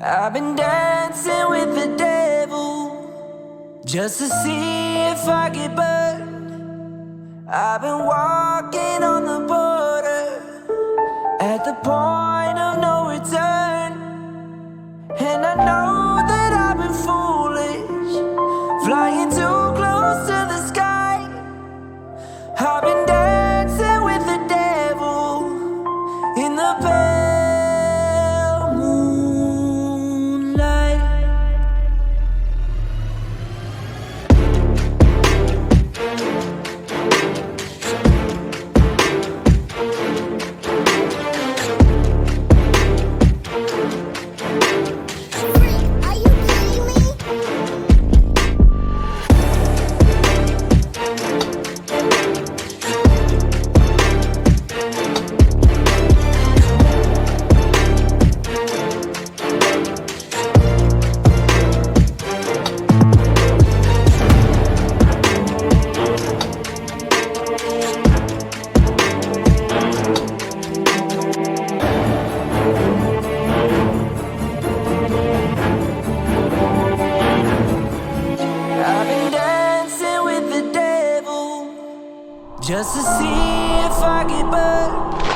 I've been dancing with the devil just to see if I get burned. I've been walking on the border at the point of no return, and I know that I've been foolish, flying too close to the sky. I've been dancing with the devil in the pale moonlight. Are you kidding me? I've been dancing with the devil just to see if I get burned.